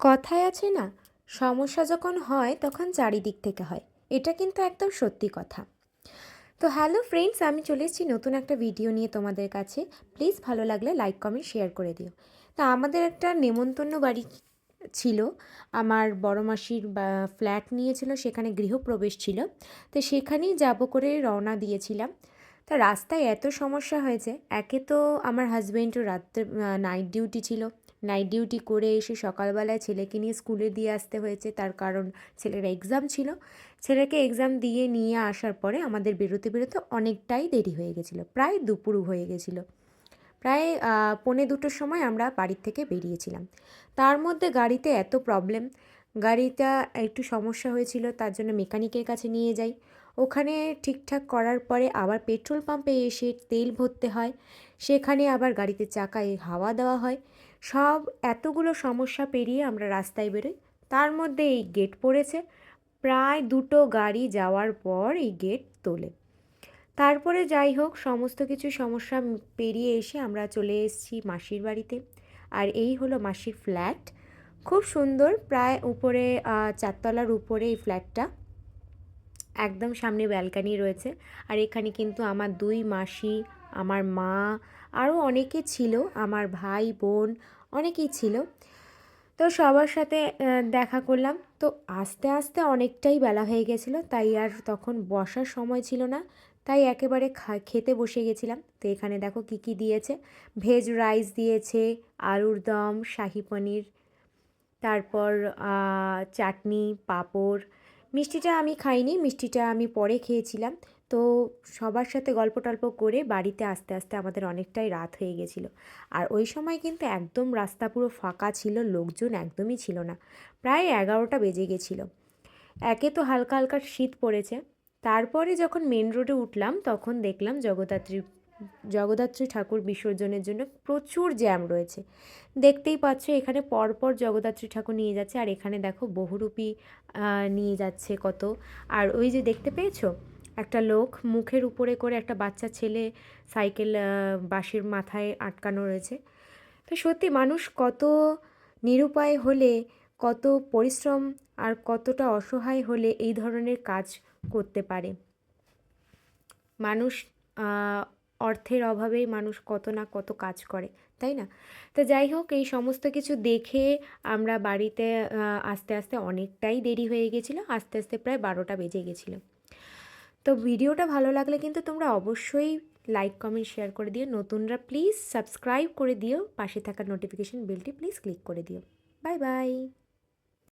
কথায় আছে না, সমস্যা যখন হয় তখন চারিদিক থেকে হয়। এটা কিন্তু একদম সত্যি কথা। তো হ্যালো ফ্রেন্ডস, আমি চলে এসেছি নতুন একটা ভিডিও নিয়ে তোমাদের কাছে। প্লিজ ভালো লাগলে লাইক কমেন্ট শেয়ার করে দিও। তা আমাদের একটা নেমন্তন্ন বাড়ি ছিল, আমার বড় মাসির ফ্ল্যাট নিয়েছিল, সেখানে গৃহপ্রবেশ ছিল। তো সেখানেই যাব করে রওনা দিয়েছিলাম। তা রাস্তায় এত সমস্যা হয়েছে। একে তো আমার হাজব্যান্ডও রাত্রে নাইট ডিউটি ছিল, নাইট ডিউটি করে এসে সকালবেলায় ছেলেকে নিয়ে স্কুলে দিয়ে আসতে হয়েছে, তার কারণ ছেলের এক্সাম ছিল। ছেলেকে এক্সাম দিয়ে নিয়ে আসার পরে আমাদের বেরোতে বেরোতে অনেকটাই দেরি হয়ে গেছিলো, প্রায় দুপুর হয়ে গেছিলো। প্রায় 1:45-2টোর সময় আমরা বাড়ির থেকে বেরিয়েছিলাম। তার মধ্যে গাড়িতে এত প্রবলেম, গাড়িটা একটু সমস্যা হয়েছিল, তার জন্য মেকানিকের কাছে নিয়ে যাই। ওখানে ঠিকঠাক করার পরে আবার পেট্রোল পাম্পে এসে তেল ভরতে হয়, সেখানে আবার গাড়িতে চাকায় হাওয়া দেওয়া হয়। সব এতগুলো সমস্যা পেরিয়ে আমরা রাস্তায় বেরোই। তার মধ্যে এই গেট পড়েছে, প্রায় 2টো গাড়ি যাওয়ার পর এই গেট তোলে। তারপরে যাই হোক, সমস্ত কিছু সমস্যা পেরিয়ে এসে আমরা চলে এসেছি মাসির বাড়িতে। আর এই হলো মাসির ফ্ল্যাট, খুব সুন্দর, প্রায় উপরে 4তলার উপরে এই ফ্ল্যাটটা। একদম সামনে ব্যালকানি রয়েছে। আর এখানে কিন্তু আমার 2 মাসি, আমার মা, আরও অনেকে ছিল, আমার ভাই বোন অনেকেই ছিল। তো সবার সাথে দেখা করলাম। তো আস্তে আস্তে অনেকটাই বেলা হয়ে গেছিলো, তাই আর তখন বসার সময় ছিল না, তাই একেবারে খেতে বসে গেছিলাম। তো এখানে দেখো কি কি দিয়েছে। ভেজ রাইস দিয়েছে, আলুর দম, শাহি পনির, তারপর চাটনি, পাঁপড়। মিষ্টিটা আমি খাইনি, মিষ্টিটা আমি পরে খেয়েছিলাম। তো সবার সাথে গল্প টল্প করে বাড়িতে আস্তে আস্তে আমাদের অনেকটাই রাত হয়ে গেছিলো। আর ওই সময় কিন্তু একদম রাস্তা পুরো ফাঁকা ছিল, লোকজন একদমই ছিল না। প্রায় 11টা বেজে গেছিলো। একে তো হালকা হালকা শীত পড়েছে। তারপরে যখন মেন রোডে উঠলাম তখন দেখলাম জগদ্ধাত্রী ঠাকুর বিসর্জনের জন্য প্রচুর জ্যাম রয়েছে। দেখতেই পাচ্ছ এখানে পরপর জগদ্ধাত্রী ঠাকুর নিয়ে যাচ্ছে, আর এখানে দেখো বহুরূপী নিয়ে যাচ্ছে কত। আর ওই যে দেখতে পেয়েছো, একটা লোক মুখের উপরে করে একটা বাচ্চা ছেলে সাইকেল বাঁশের মাথায় আটকানো রয়েছে। তো সত্যি মানুষ কত নিরুপায় হলে, কত পরিশ্রম আর কতটা অসহায় হলে এই ধরনের কাজ করতে পারে। মানুষ অর্থের অভাবেই মানুষ কত না কত কাজ করে, তাই না? তো যাই হোক, এই সমস্ত কিছু দেখে আমরা বাড়িতে আস্তে আস্তে অনেকটাই দেরি হয়ে গেছিলো, আস্তে আস্তে প্রায় 12টা বেজে গেছিলো। তো ভিডিওটা ভালো লাগলে কিন্তু তোমরা অবশ্যই লাইক কমেন্ট শেয়ার করে দিও। নতুনরা প্লিজ সাবস্ক্রাইব করে দিও, পাশে থাকা নোটিফিকেশন বেলটি প্লিজ ক্লিক করে দিও। Bye bye.